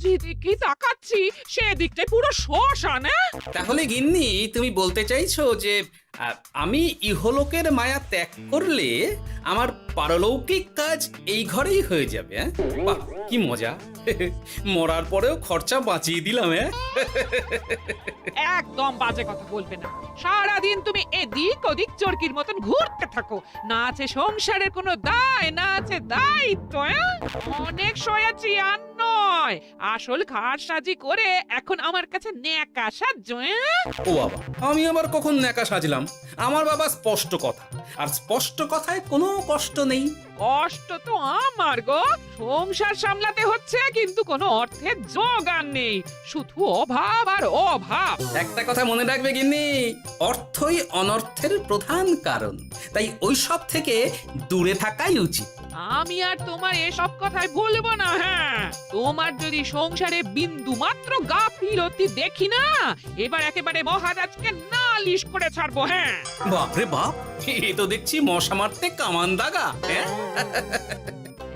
যেদিকে তাকাচ্ছি সেদিকটাই পুরো শ্মশান। তাহলে গিন্নি তুমি বলতে চাইছো যে আমি ইহলোকের মায়া ত্যাগ করলে আমার পারলৌকিক কাজ এই ঘরেই হয়ে যাবে? বাহ, কি মজা! মরার পরেও খরচা বাঁচিয়ে দিলাম। একদম বাজে কথা বলবে না। সারাদিন তুমি এদিক ওদিক চরকির মতন ঘুরতে থাকো, না আছে সংসারের কোনো দায়, না আছে দায়িত্ব। অনেক সয়াছি আর নয়, আসল ঘাট সাজি করে এখন আমার কাছে ন্যাকা সাহায্য। ও বাবা, আমি আবার কখন ন্যাকা সাজলাম? আমার বাবা স্পষ্ট কথা, আর স্পষ্ট কথায় কোনো কষ্ট নেই। কষ্ট তো আমার গো, সংসার সামলাতে হচ্ছে কিন্তু কোনো অর্থের জোগান নেই, শুধু অভাব আর অভাব। একটা কথা মনে রাখবে গিন্নি, অর্থই অনর্থের প্রধান কারণ, তাই ওই সব থেকে দূরে থাকাই উচিত। আমি আর তোমার এসব কথাই বলবো না। হ্যাঁ, তোমার যদি সংসারে বিন্দু মাত্র গাফিলতি দেখি না, এবার একেবারে মহারাজকে নালিশ করে ছাড়বো। হ্যাঁ, বাপরে বাপ, এ তো দেখছি মশা মারতে কামান দাগা।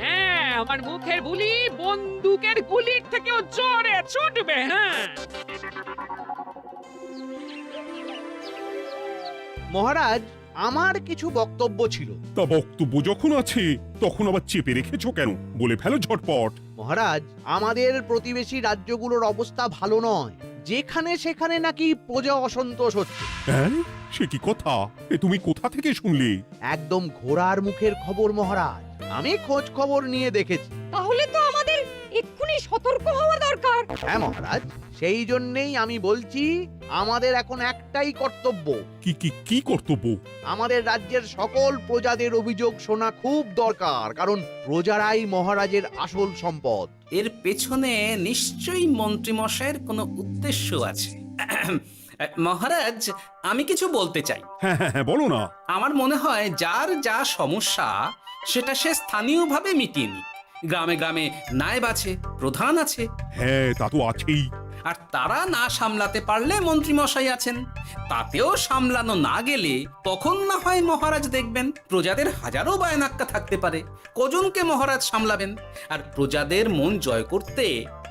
হ্যাঁ, আমার মুখের বুলি বন্দুকের গুলির থেকেও জোরে ছুটবে। হ্যাঁ, মহারাজ, আমার কিছু বক্তব্য ছিল। তা বক্তব্য যখন আছে তখন আবার চেপে রেখেছো কেন? বলে ফেলো ঝটপট। মহারাজ, আমাদের প্রতিবেশী রাজ্যগুলোর অবস্থা ভালো নয়, যেখানে সেখানে নাকি প্রজা অসন্তোষ হচ্ছে। হ্যাঁ, সে কি কথা? এ তুমি কোথা থেকে শুনলে? একদম ঘোড়ার মুখের খবর মহারাজ, আমি খোঁজ খবর নিয়ে দেখেছি। তাহলে তো আমাদের এক্ষুনি সতর্ক হওয়া দরকার। হ্যাঁ মহারাজ, সেই জন্যেই আমি বলছি আমাদের এখন একটাই কর্তব্য। কি কি কি কর্তব্য? আমাদের রাজ্যের সকল প্রজাদের অভিযোগ শোনা খুব দরকার, কারণ প্রজারাই মহারাজের আসল সম্পদ। এর পেছনে নিশ্চয়ই মন্ত্রীমশাইয়ের কোনো উদ্দেশ্য আছে। মহারাজ, আমি কিছু বলতে চাই। হ্যাঁ হ্যাঁ হ্যাঁ, বলো না। আমার মনে হয় যার যা সমস্যা সেটা সে স্থানীয়ভাবে মিটিয়ে নিক। গ্রামে গ্রামে নায়েব আছে, প্রধান আছে। হ্যাঁ, তা তো আছেই। আর তারা না সামলাতে পারলে মন্ত্রীমশাই আছেন। তাতেও সামলানো না গেলে তখন না হয় মহারাজ দেখবেন। প্রজাদের হাজারো বায়নাক্কা থাকতে পারে, কজনকে মহারাজ সামলাবেন? আর প্রজাদের মন জয় করতে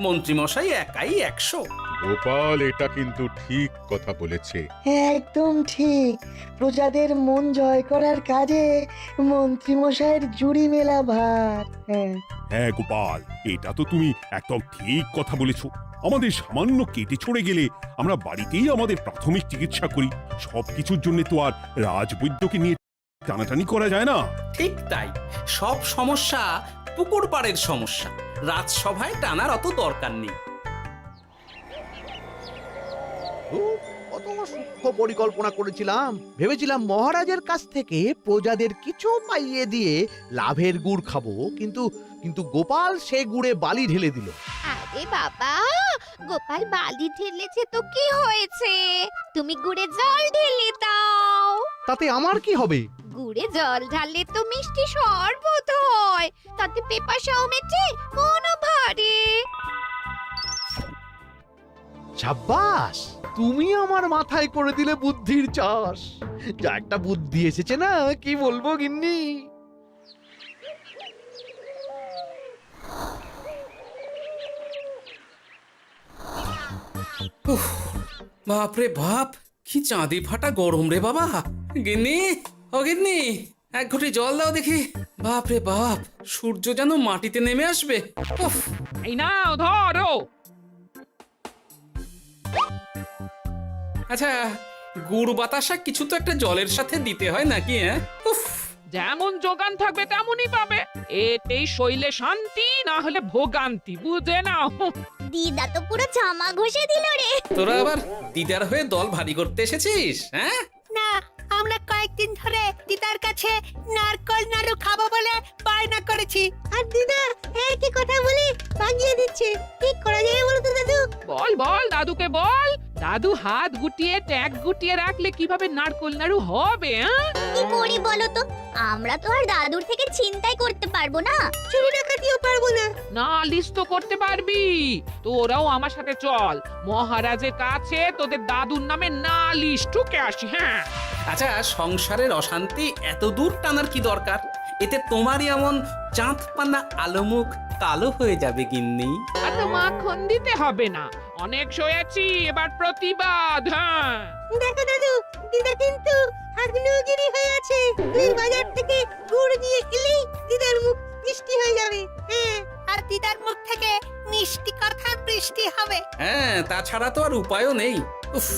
মন্ত্রীমশাই একাই 100। গোপাল এটা কিন্তু ঠিক কথা বলেছে। একদম ঠিক। প্রজাদের মন জয় করার কাজে মন্ত্রীমশাইয়ের জুড়ি মেলা ভার। হ্যাঁ, হ্যাঁ গোপাল, এটা তো তুমি একদম ঠিক কথা বলেছো। আমাদের সামান্য কেটে ছড়ে গেলে আমরা বাড়িতেই আমাদের প্রাথমিক চিকিৎসা করি। সবকিছুর জন্য তো আর রাজবৈদ্যকে নিয়ে টানাটানি করা যায় না। ঠিক তাই, সব সমস্যা পুকুর পাড়ের সমস্যা, রাজসভায় টানার অত দরকার নেই। কত সূক্ষ্ম পরিকল্পনা করেছিলাম। ভেবেছিলাম মহারাজের কাছ থেকে প্রজাদের কিছু পাইয়ে দিয়ে লাভের গুড় খাবো, কিন্তু কিন্তু গোপাল সে গুড়ে বালি ঢেলে দিল। আরে বাবা, গোপাল বালি ঢেলেছে তো কি হয়েছে? তুমি গুড়ে জল ঢেলে দাও। তাতে আমার কি হবে? গুড়ে জল ঢাললে তো মিষ্টি শরবত হয়, তাতে পেপাসাও মেটে, মনও ভরে। সাব্বাস, তুমি আমার মাথায় করে দিলে বুদ্ধির চাষ। যা একটা বুদ্ধি এসেছে না, কি বলবো গিন্নি। বাপরে বাপ, কি চাঁদি ফাটা গরম রে বাবা। গিন্নি, ও গিন্নি, এক ঘটি জল দাও দেখি। বাপরে বাপ, সূর্য যেন মাটিতে নেমে আসবে। উফ, এই নাও ধরো। আচ্ছা, গুড় বাতাসা কিছু তো একটা জলের সাথে দিতে হয় নাকি? উফ, যেমন যোগান থাকবে তেমনই পাবে। এতেই শৈলে শান্তি, না হলে ভোগান্তি, বুঝে নাও। দিদা তো পুরো জামা ঘষে দিল রে। তোরা আবার দিদার হয়ে দল ভারী করতে এসেছিস? হ্যাঁ, না, আমরা কয়েকদিন ধরে দিদার কাছে নারকল নাড়ু খাবো বলে বায়না করেছি। আর দিদা একই কথা বলে ভাঙিয়ে দিচ্ছে। কি করা যায় বলো তো দাদু? বল বল দাদুকে বল। দাদু হাত গুটিয়ে ট্যাগ গুটিয়ে রাখলে কিভাবে নারকোল নাড়ু হবে? কি করি বলো তো? আমরা তো আর দাদুর থেকে চিন্তাই করতে পারবো না, চুরি ডাকাতিও পারবো না। নালিশ তো করতে পারবি। তোরাও আমার সাথে চল, মহারাজের কাছে তোদের দাদুর নামে নালিশ ঠুকে আসি। হ্যাঁ, আচ্ছা, সংসারের অশান্তি এত দূর টানার কি দরকার? এতে তোমারই এমন চাঁদ পানা আলোমুখ কালো হয়ে যাবে গিন্নি। এত মাখন দিতে হবে না, অনেক সয়েছি, এবার প্রতিবাদ। হ্যাঁ, দেখো দাদু, দিদা কিন্তু আগ্নেয়গিরি হয়ে আছে। তুই বাজার থেকে গুড় নিয়ে এলেই দিদার মুখ মিষ্টি হয়ে যাবে। হ্যাঁ, আর দিদার মুখ থেকে মিষ্টি কথার বৃষ্টি হবে। হ্যাঁ, তাছাড়া তো আর উপায়ও নেই। উফ,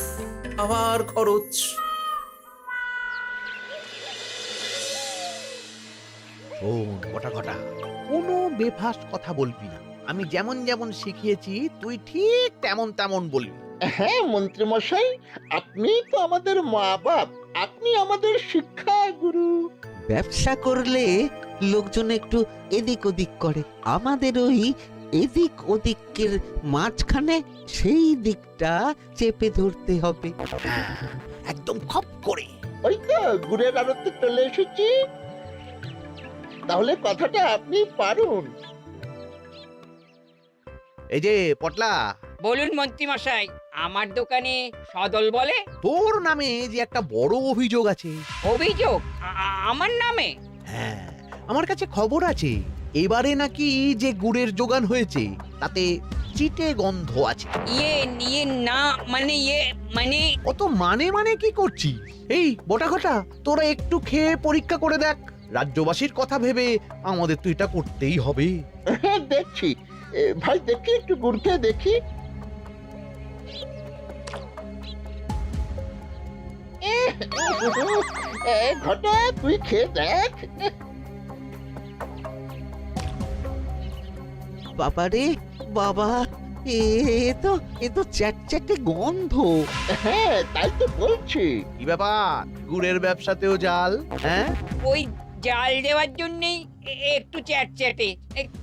আবার খরচ। শোন কটা কটা, কোনো বেফাস কথা বলবি না। আমি যেমন যেমন শিখিয়েছি তুই ঠিক তেমন তেমন বলবি। হ্যাঁ মন্ত্রী মশাই, আপনি তো আমাদের মা বাপ, আপনি আমাদের শিক্ষা গুরু। ব্যবসা করলে লোকজন একটু এদিক ওদিক করে, আমাদের ওই এদিক ওদিকের মাঝখানে সেই দিকটা চেপে ধরতে হবে। হ্যাঁ, একদম খপ করে। ওই তো গুড়ের আড়তে চলে এসেছি, তাহলে কথাটা আপনি পারুন। এই যে পটলা, বলুন মন্ত্রী মশাই, আমার দোকানে সদল বলে তোর নামে যে একটা বড় অভিযোগ আছে। অভিযোগ আমার নামে? হ্যাঁ, আমার কাছে খবর আছে এবারে নাকি যে গুড়ের যোগান হয়েছে তাতে চিটে গন্ধ আছে। ইয়ে না মানে মানে অত মানে কি করছিস? এই বটা ঘটা, তোরা একটু খেয়ে পরীক্ষা করে দেখ। রাজ্যবাসীর কথা ভেবে আমাদের তো এটা করতেই হবে। হ্যাঁ দেখছি, ভাই দেখি একটু গুড় খেয়ে দেখি। ঘটা তুই খেয়ে দেখ। বাবারে বাবা, এ তো চ্যাটচ্যাটে গন্ধ। হ্যাঁ তাই তো বলছি। কি ব্যাপার, গুড়ের ব্যবসাতেও জাল? হ্যাঁ, ওই জাল দেওয়ার জন্যই একটু চ্যাটচ্যাটে,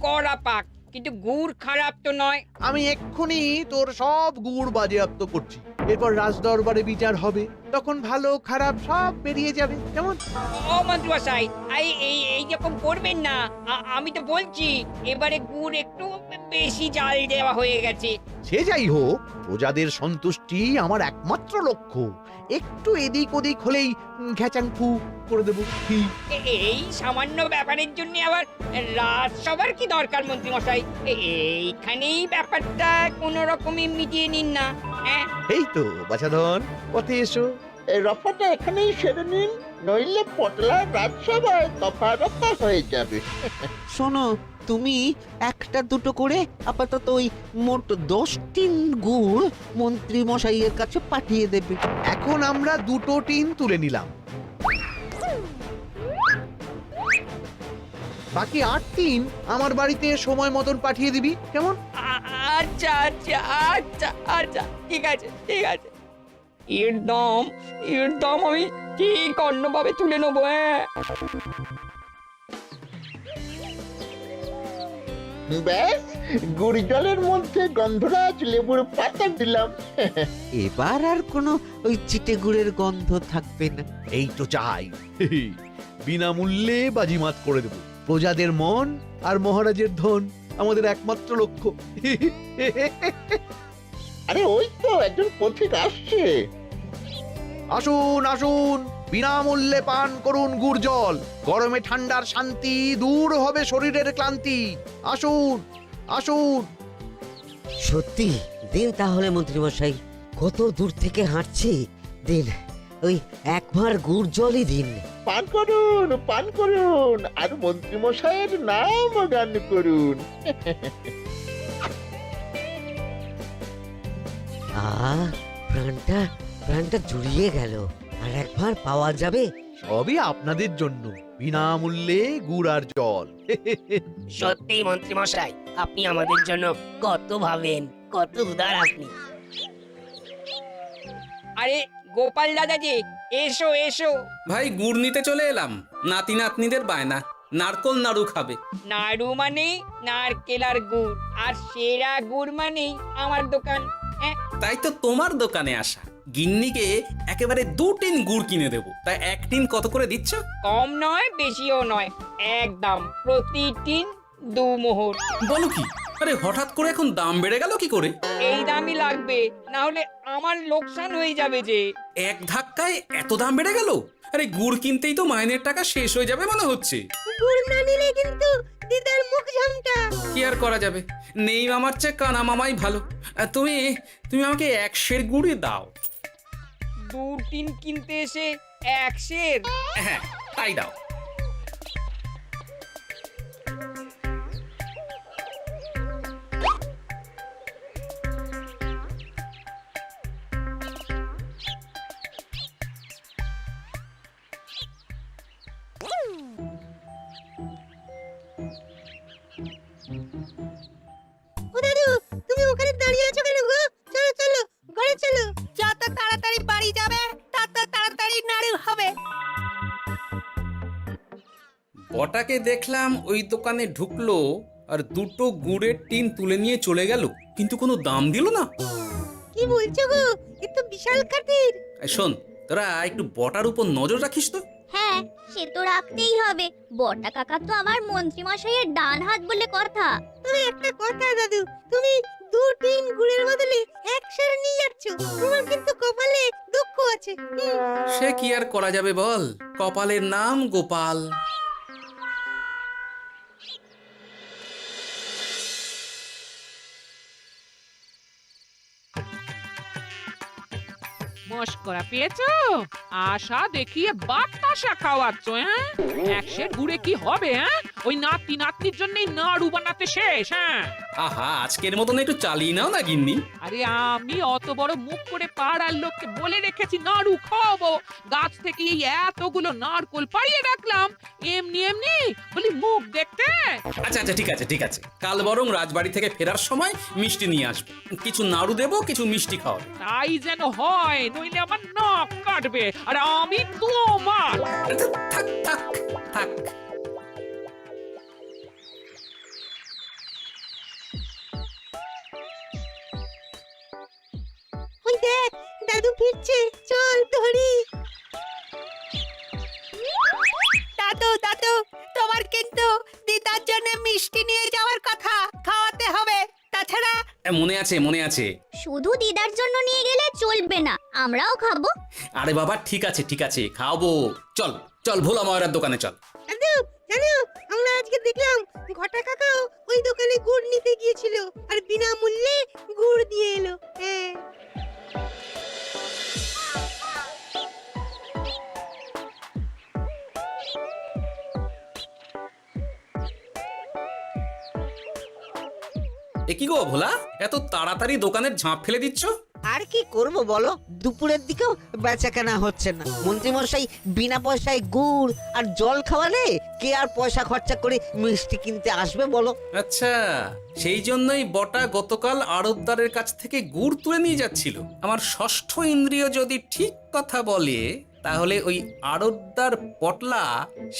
কড়া পাক, কিন্তু গুড় খারাপ তো নয়। আমি এক্ষুনি তোর সব গুড় বাজেয়াপ্ত করছি। এরপর রাজদরবারে বিচার হবে, তখন ভালো খারাপ সব বেরিয়ে যাবে। কেমন? ও মন্ত্রী মশাই, এইরকম করবেন না। আমি তো বলছি এবারে গুড় একটু বেশি জাল দেওয়া হয়ে গেছে। সে যাই হোক, প্রজাদের সন্তুষ্টি আমার একমাত্র লক্ষ্য। একটু এদিক ওদিক হলেই ঘ্যাচাংফু করে দেবো। কি? এই সামান্য ব্যাপারের জন্য আবার রাজসভার কি দরকার মন্ত্রী মশাই? এইখানেই ব্যাপারটা কোনো রকমই মিটিয়ে নিন না। হ্যাঁ, এই তো বাছাধন, পথে এসো। এই রফাটা এখানেই সেরে নিন, নইলে পটলা রাজসভায় দফা রফা হয়ে যাবে। শোনো, তুমি একটা দুটো করে আপাতত ওই মোট 10 টিন গুড় মন্ত্রী মশাইয়ের কাছে পাঠিয়ে দেবে। এখন আমরা 2 টিন তুলে নিলাম, বাকি 8 টিন আমার বাড়িতে সময় মতন পাঠিয়ে দিবি। কেমন? আচ্ছা আচ্ছা আচ্ছা আচ্ছা, ঠিক আছে ঠিক আছে। এর দাম আমি ঠিক অন্যভাবে তুলে নেবো। হ্যাঁ, ব্যাস, গুড় জলের মধ্যে গন্ধরাজ লেবুর পাতা দিলাম। এবার আর কোনো ওই চিটে গুড়ের গন্ধ থাকবে না। এই তো চাই। বিনামূল্যে বাজিমাত করে দেব। প্রজাদের মন আর মহারাজের ধন আমাদের একমাত্র লক্ষ্য। আরে ওই তো একজন পথিক আসছে। আসুন আসুন, বিনামূল্যে পান করুন গুড় জল। গরমে ঠান্ডার শান্তি, দূর হবে শরীরের ক্লান্তি। আসুন আসুন। সত্যি দিন তাহলে মন্ত্রীমশাই, কত দূর থেকে হাঁটছি, দিন ওই একবার গুড় জলই দিন। পান করুন, আর মন্ত্রী মশাইয়ের নাম গান করুন। প্রাণটা জুড়িয়ে গেল। আর একবার পাওয়া যাবে? সবই আপনাদের জন্য, বিনামূল্যে গুড় আর জল। সত্যি মন্ত্রী মশাই, আপনি আমাদের জন্য কত ভাবেন, কত উদার আপনি। আরে গোপাল দাদা যে, এসো এসো। ভাই গুড় নিতে চলে এলাম। নাতি নাতনিদের বায়না, নারকোল নাড়ু খাবে। নাড়ু মানে নারকেল আর গুড়, আর সেরা গুড় মানেই আমার দোকান। তাই তো তোমার দোকানে আসা। গিন্নিকে একেবারে 2 টিন গুড় কিনে দেবো। তাই 1 টিন কত করে দিচ্ছ? কম নয় বেশিও নয়, একদম প্রতি টিন 2 মোহর। বলো কি? আরে হঠাৎ করে এখন দাম বেড়ে গেল কি করে? এই দামই লাগবে, না হলে আমার লোকসান হয়ে যাবে যে। এক ধাক্কায় এত দাম বেড়ে গেল? আরে গুড় কিনতেই তো মাইনের টাকা শেষ হয়ে যাবে মনে হচ্ছে। গুড় না নিলে কিন্তু দিদার মুখ ঝামটা। কি আর করা যাবে, নেই মামার চেয়ে কানা মামাই ভালো। তুমি তুমি আমাকে 1 সের গুড়ই দাও। 2-3 কিনতে এসে 1 সের। হ্যাঁ, তাই দাও। ও দাদু, তুমি ওখানে দাঁড়িয়ে আছো কেন গো? চলো চলো, ঘরে চলো। যত তাড়াতাড়ি বাড়ি যাবে তত তাড়াতাড়ি নাড়ু হবে। বটাকে দেখলাম ওই দোকানে ঢুকলো আর 2টো গুড়ের টিন তুলে নিয়ে চলে গেল, কিন্তু কোনো দাম দিল না। কি বলছো গো? এ তো বিশাল খাতির। এই শোন, তোরা একটু বটার উপর নজর রাখিস তো। হ্যাঁ, সে তো রাখতেই হবে। বড়টা কাকা তো আমার মন্ত্রী মশাইয়ের ডান হাত বলে কথা। তবে একটা কথা দাদু, তুমি 2 টিন গুড়ের বদলে 1 সের নিয়ে যাচ্ছ। তোমার কিন্তু কপালে দুঃখ আছে। সে কি আর করা যাবে বল, কপালের নাম গোপাল। মস্করা পেয়েছো? আশা দেখিয়ে বাতাসা খাওয়াচ্ছ, হ্যাঁ? 1 সের গুড়ে কি হবে, হ্যাঁ? ওই নাতি নাতনির জন্যই নাড়ু বানাতে শেষ, হ্যাঁ? আহা, আজকের মতন একটু চালিয়ে নাও না গিন্নি। আরে আমি অত বড় মুখ করে পাড়ার লোককে বলে রেখেছি নাড়ু খাওয়াবো, গাছ থেকে এই এতগুলো নারকোল পাড়িয়ে রাখলাম, এমনি এমনি বলি মুখ দেখতে। আচ্ছা আচ্ছা, ঠিক আছে ঠিক আছে, কাল বরং রাজবাড়ি থেকে ফেরার সময় মিষ্টি নিয়ে আসবো। কিছু নাড়ু দেবো, কিছু মিষ্টি খাওয়াবো। তাই যেন হয়, নইলে আমার নাক কাটবে আর আমি তোমার। থাক থাক থাক। ওই দেখ, দাদু ফিরছে, চল ধরি। দাদু দাদু, তোমার কিন্তু দিদার জন্য মিষ্টি নিয়ে যাওয়ার কথা, খাওয়াতে হবে। তাছাড়া মনে আছে মনে আছে। শুধু দিদার জন্য নিয়ে গেলে চলবে না, আমরাও খাবো। আরে বাবা, ঠিক আছে ঠিক আছে, খাওয়াবো। চল চল, ভোলা ময়রার দোকানে চল। দাদু জানো, আমরা আজকে দেখলাম ঘটা কাকাও ওই দোকানে গুড় নিতে গিয়েছিল আর বিনামূল্যে গুড় দিয়ে এলো। হ্যাঁ, এ কি গো ভোলা, এত তাড়াতাড়ি দোকানের ঝাঁপ ফেলে দিচ্ছ? আর কি করব বলো, দুপুরের দিকেও বেচাকেনা হচ্ছে না। মন্ত্রীমশাই বিনা পয়সায় গুড় আর জল খাওয়ালে কে আর পয়সা খরচা করে মিষ্টি কিনতে আসবে বলো? আচ্ছা, সেই জন্যই বটা গতকাল আড়তদারের কাছ থেকে গুড় তুলে নিয়ে যাচ্ছিল। আমার ষষ্ঠ ইন্দ্রিয় যদি ঠিক কথা বলে, তাহলে ওই আড়তদার পটলা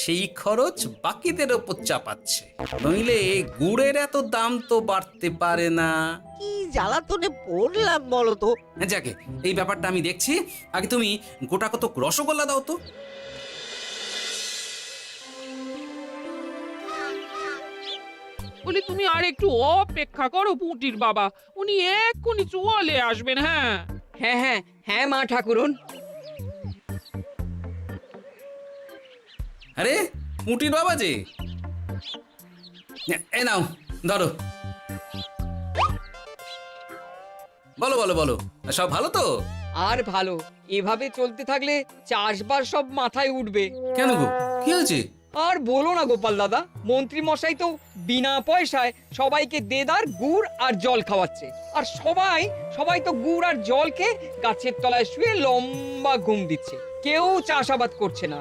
সেই খরচ বাকিদের ওপর চাপাচ্ছে। নইলে গুড়ের এত দাম তো বাড়তে পারে না। কি জ্বালাতনে পড়লাম বলো তো। যাকে, এই ব্যাপারটা আমি দেখছি। আগে তুমি গোটা কত রসগোল্লা দাও তো। বলি তুমি আর একটু অপেক্ষা করো পুঁটির বাবা, উনি এক্ষুনি চলে আসবেন। হ্যাঁ হ্যাঁ হ্যাঁ হ্যাঁ মা ঠাকুরন। আরে মুটির বাবা যে, এ নাও ধরো। বলো বলো বলো, সব ভালো তো? আর ভালো, এভাবে চলতে থাকলে চাষবাস সব মাথায় উঠবে। কেন গো, কি হয়েছে? আর বলো না গোপাল দাদা, মন্ত্রী মশাই তো বিনা পয়সায় সবাইকে দেদার গুড় আর জল খাওয়াচ্ছে। আর সবাই তো গুড় আর জলকে গাছের তলায় শুয়ে লম্বা ঘুম দিচ্ছে, কেউ চাষাবাদ করছে না।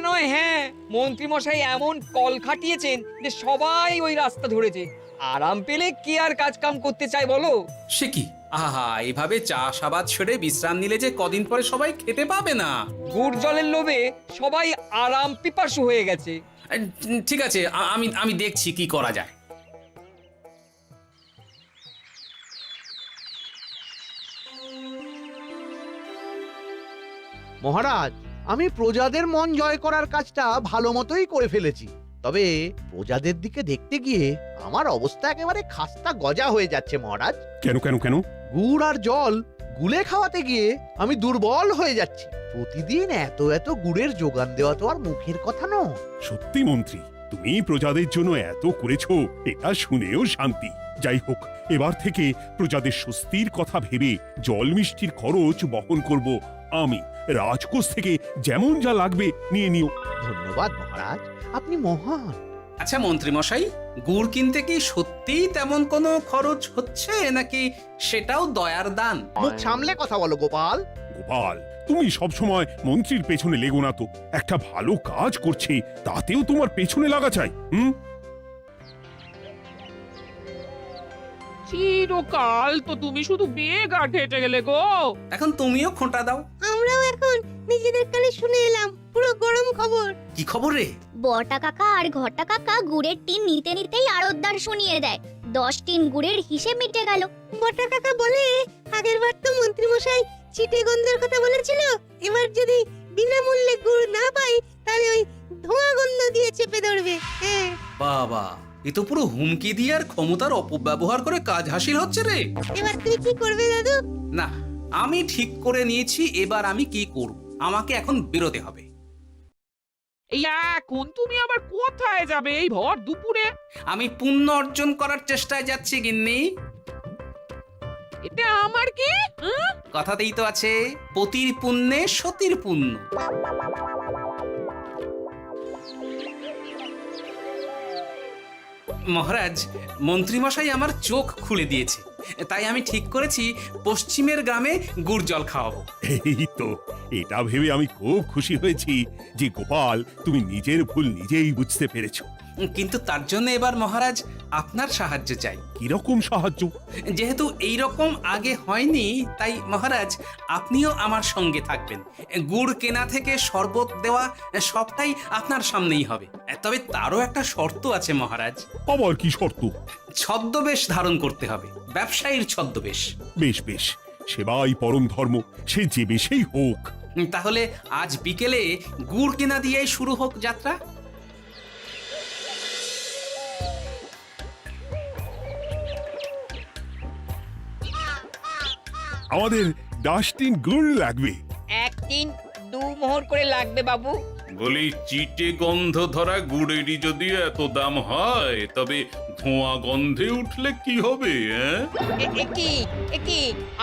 নয়, হ্যাঁ, মন্ত্রী মশাই এমন কল খাটিয়েছেন যে সবাই ওই রাস্তা ধরেছে। আরাম পেলে কে আর কাজ কাম করতে চায় বলো? সে কি, আহা, এভাবে চাষাবাদ ছেড়ে বিশ্রাম নিলে যে কদিন পরে সবাই খেতে পাবে না। গুড় জলের লোভে সবাই আরাম পিপাসু হয়ে গেছে। ঠিক আছে, আমি দেখছি কি করা যায়। মহারাজ, আমি প্রজাদের মন জয় করার কাজটা ভালো মতোই করে ফেলেছি। তবে প্রজাদের দিকে দেখতে গিয়ে আমার অবস্থা একেবারে খাস্তা গজা হয়ে যাচ্ছে মহারাজ। কেন কেন কেন? গুড় আর জল গুলে খাওয়াতে গিয়ে আমি দুর্বল হয়ে যাচ্ছি। প্রতিদিন এত এত গুড়ের যোগান দেওয়া তো আর মুখের কথা নয়। সত্যি মন্ত্রী, তুমি প্রজাদের জন্য এত করেছো, এটা শুনেও শান্তি। যাই হোক, এবার থেকে প্রজাদের স্বস্তির কথা ভেবে জল মিষ্টির খরচ বহন করব আমি। রাজকোষ থেকে যেমন যা লাগবে নিয়ে নিও। ধন্যবাদ মহারাজ, আপনি মহান। আচ্ছা মন্ত্রী মশাই, গুড় কিনতে কি সত্যিই তেমন কোনো খরচ হচ্ছে নাকি সেটাও দয়ার দান? মুখ সামলে কথা বলো গোপাল। গোপাল, তুমি সবসময় মন্ত্রীর পেছনে লেগো না তো। একটা ভালো কাজ করছে তাতেও তোমার পেছনে লাগা চাই। চিরকাল তো তুমি শুধু বেগার হেঁটে গেলে গো। এখন তুমিও খোঁটা দাও। আমরাও এখন নিজেদের কানে শুনে এলাম পুরো গরম খবর। কি খবর রে? বটা কাকা আর ঘটা কাকা গুড়ের টিন নিতে নিতেই আড়তদার শুনিয়ে দেয় 10 টিন গুড়ের হিসেব মিটে গেল। বটা কাকা বলে আগের বার তো মন্ত্রী মশাই চিটে গন্ধের কথা বলেছিল, এবার যদি বিনামূল্যে গুড় না পাই তাহলে ওই ধোঁয়া গন্ধ দিয়ে চেপে ধরবে। হ্যাঁ বাবা, এ তো পুরো হুমকি দিয়ে আর ক্ষমতার অপব্যবহার করে কাজ হাসিল হচ্ছে রে। এবার তুমি কি করবে দাদু? না, আমি ঠিক করে নিয়েছি এবার আমি কি করব। আমাকে এখন বেরোতে হবে। এই এখন তুমি আবার কোথায় যাবে এই ভর দুপুরে? আমি পুণ্য অর্জন করার চেষ্টায় যাচ্ছি গিন্নি। এতে আমার কি? কথাতেই তো আছে, পতির পুণ্যে সতীর পুণ্য। মহারাজ, মন্ত্রীমশাই আমার চোখ খুলে দিয়েছে, তাই আমি ঠিক করেছি পশ্চিমের গ্রামে গুড় জল খাওয়াবো। এই তো, এটা ভেবে আমি খুব খুশি হয়েছি যে গোপাল, তুমি নিজের ভুল নিজেই বুঝতে পেরেছো। কিন্তু তার জন্য এবার মহারাজ আপনার সাহায্য চাই। কিরকম সাহায্য? যেহেতু এই রকম আগে হয়নি, তাই মহারাজ আপনিও আমার সঙ্গে থাকবেন। গুড় কেনা থেকে শরবত দেওয়া সবটাই আপনার সামনেই হবে। তবে তারও একটা শর্ত আছে মহারাজ। আবার কি শর্ত? ছদ্মবেশ ধারণ করতে হবে, ব্যবসায়ীর ছদ্মবেশ। বেশ বেশ, সেবাই পরম ধর্ম, সে যে বেশেই হোক। তাহলে আজ বিকেলে গুড় কেনা দিয়েই শুরু হোক যাত্রা। আমাদের 10 টিন গুড় লাগবে। 1 টিন 2 মোহর করে লাগবে বাবু। বলি, চিটে গন্ধ ধরা গুড়েরই যদি এত দাম হয়, তবে ধোঁয়া গন্ধে উঠলে কি হবে? একি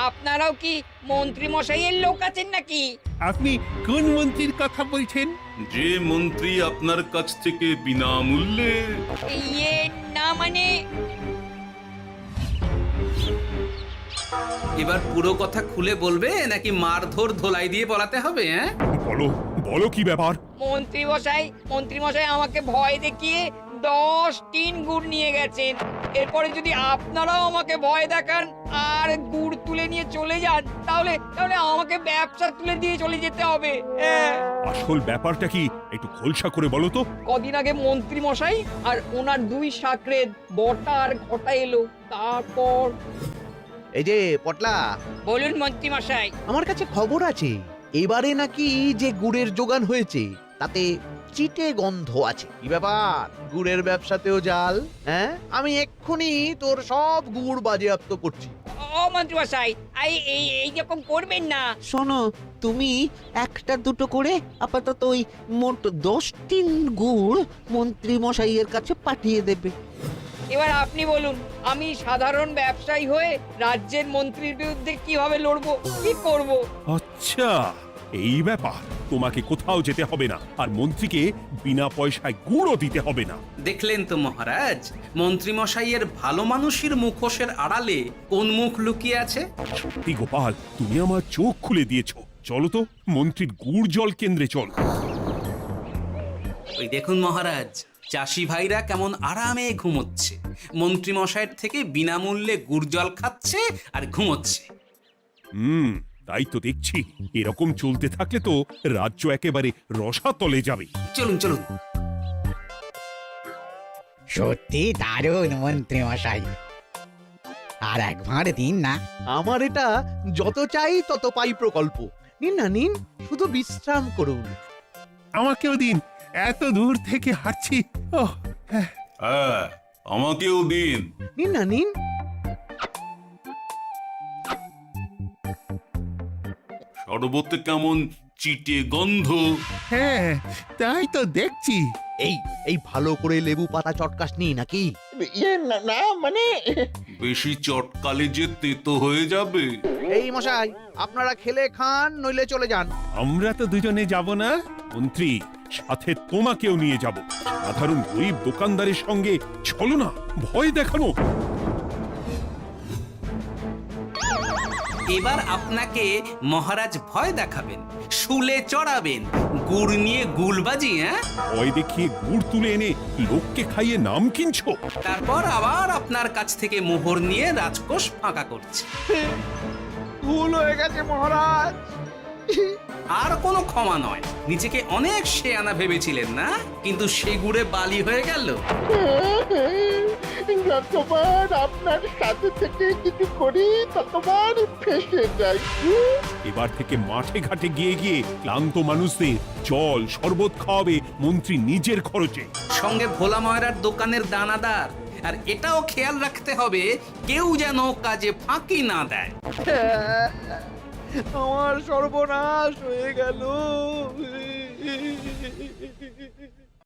আপনারাও কি মন্ত্রী মশাইয়ের লোক আছেন নাকি? আপনি কোন মন্ত্রীর কথা বলছেন? যে মন্ত্রী আপনার কাছ থেকে বিনামূল্যে। ইয়ে না মানে, এবার পুরো কথা খুলে বলবে নাকি মারধর ধোলাই দিয়ে বলাতে হবে? বলো বলো, কি ব্যাপার? মন্ত্রী মশাই আমাকে ভয় দেখিয়ে 10 টিন গুড় নিয়ে গেছেন। এরপরে যদি আপনারাও আমাকে ভয় দেখান আর গুড় তুলে নিয়ে চলে যান, তাহলে আমাকে ব্যবসা তুলে দিয়ে চলে যেতে হবে। আসল ব্যাপারটা কি একটু খোলসা করে বলো তো। কদিন আগে মন্ত্রী মশাই আর ওনার 2 সাকরেদ বটা আর ঘটা এলো, তারপর। এই যে পটলা, বলুন মন্ত্রী মশাই। আমার কাছে খবর আছে এবারে নাকি যে গুড়ের যোগান হয়েছে তাতে চিটে গন্ধ আছে। কি ব্যাপার, গুড়ের ব্যবসাতেও জাল? হ্যাঁ, আমি এক্ষুনি তোর সব গুড় বাজেয়াপ্ত করছি। ও মন্ত্রী মশাই, এই রকম করবেন না। শোনো, তুমি 1-2 করে আপাতত ওই মোট 10 টিন গুড় মন্ত্রী মশাইয়ের কাছে পাঠিয়ে দেবে। এবার আপনি বলুন, আমি সাধারণ ব্যবসায়ী হয়ে রাজ্যের মন্ত্রীর বিরুদ্ধে কিভাবে লড়বো, কি করব? আচ্ছা, এই ব্যাপার। তোমাকে কোথাও যেতে হবে না, আর মন্ত্রীকে বিনা পয়সায় গুড়ও দিতে হবে না। দেখলেন তো মহারাজ, মন্ত্রী মশাইয়ের ভালো মানুষের মুখোশের আড়ালে কোন মুখ লুকিয়ে আছে। সত্যি গোপাল, তুমি আমার চোখ খুলে দিয়েছো। চলো তো মন্ত্রীর গুড় জল কেন্দ্রে চলো। ওই দেখুন মহারাজ, চাষি ভাইরা কেমন আরামে ঘুমোচ্ছে, মন্ত্রী মশাইয়ের থেকে বিনামূল্যে গুড় জল খাচ্ছে আর ঘুমোচ্ছে। তাই তো দেখছি। এরকম চলতে থাকলে তো রাজ্য একেবারে রসাতলে যাবে। চলুন চলুন। সত্যি দারুণ মন্ত্রী মশাই, আর একবার দিন না। আমার এটা যত চাই তত পাই প্রকল্প। নিন না নিন, শুধু বিশ্রাম করুন। আমাকেও দিন, এত দূর থেকে হাঁটছি। হ্যাঁ, আমাকেও দিন। নিন না নিন। শরবতে কেমন চিটে গন্ধ। হ্যাঁ, তাই তো দেখছি। এই এই ভালো করে লেবু পাতা চটকাসনি নাকি? ইয়ে না না, মানে বেশি চটকালে যে তেতো হয়ে যাবে। এই মশাই, আপনারা খেলে খান নইলে চলে যান। আমরা তো দুজনে যাব না মন্ত্রী, সাথে তোমাকেও নিয়ে যাব। সাধারণ গরিব দোকানদারের সঙ্গে চলো না, ভয় দেখানো। এবার আপনাকে মহারাজ ভয় দেখাবেন, শুলে চড়াবেন, গুড় নিয়ে গুলবাজি। হ্যাঁ, ভয় দেখিয়ে গুড় তুলে এনে লোককে খাইয়ে নাম কিনছো। তারপর আবার আপনার কাছ থেকে মোহর নিয়ে রাজকোষ ফাঁকা করছে। ভুল হয়ে গেছে মহারাজ। আর কোনো ক্ষমা নয়। নিজেকে অনেক শেয়ানা ভেবেছিলেন না, কিন্তু সে গুড়ে বালি হয়ে গেল। যতবার আপনার সাথে থেকে কিছু করি ততবার ফেসে যাই। এবার থেকে মাঠে ঘাটে গিয়ে গিয়ে ক্লান্ত মানুষদের জল শরবত খাওয়াবে মন্ত্রী নিজের খরচে। সঙ্গে ভোলা ময়রার দোকানের দানাদার। আর এটাও খেয়াল রাখতে হবে কেউ যেন কাজে ফাঁকি না দেয়। আমার সর্বনাশ হয়ে গেল।